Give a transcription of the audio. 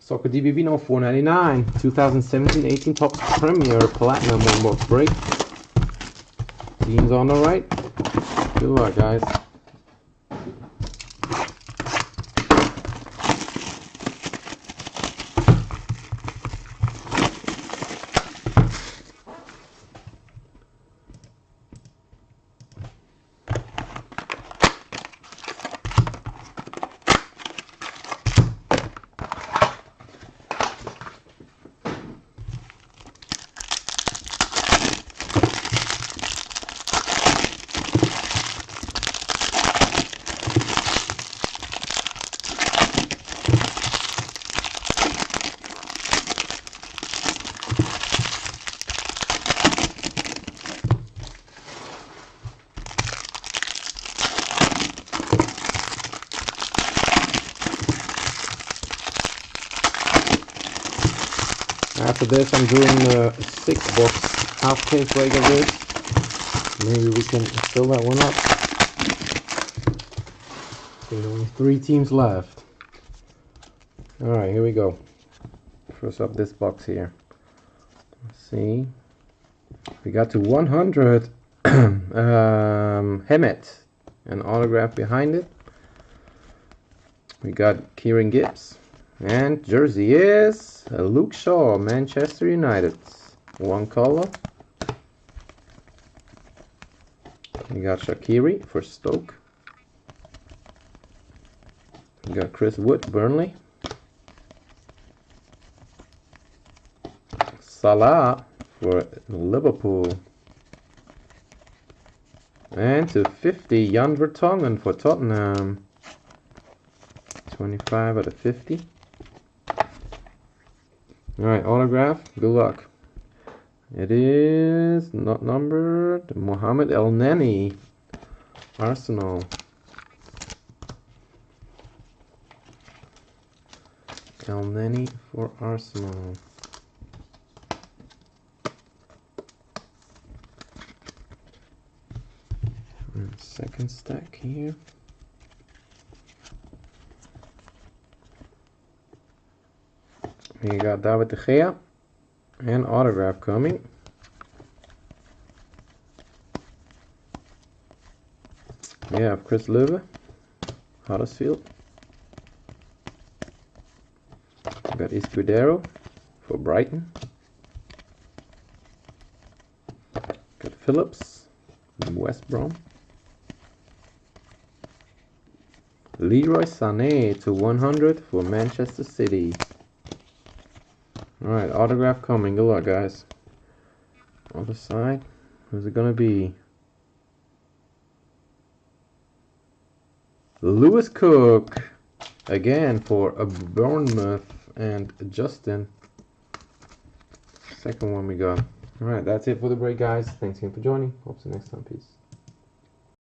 Soccer DBB no 499, 2017-18 Topps Premier Platinum 1-box break. Teams on the right. Good luck, guys. After this, I'm doing a 6-box half case break of this. Maybe we can fill that one up. There's only 3 teams left. Alright, here we go. First up, this box here. Let's see. We got to 100. Hemet, an autograph behind it. We got Kieran Gibbs. And jersey is Luke Shaw, Manchester United. 1 color. We got Shaqiri for Stoke. We got Chris Wood, Burnley. Salah for Liverpool. And to 50, Jan Vertonghen for Tottenham. 25 out of 50. Alright, autograph. Good luck. It is not numbered. Mohamed El Neni, Arsenal. El Neni for Arsenal. And second stack here. You got David De Gea and autograph coming. We have Chris Löwe, Huddersfield. We got Escudero for Brighton. Got Phillips, West Brom. Leroy Sané to 100 for Manchester City. Alright, autograph coming. Good luck, guys. Other side. Who's it gonna be? Lewis Cook. Again for a Bournemouth and Justin. Second one we got. Alright, that's it for the break, guys. Thanks again for joining. Hope to see you next time. Peace.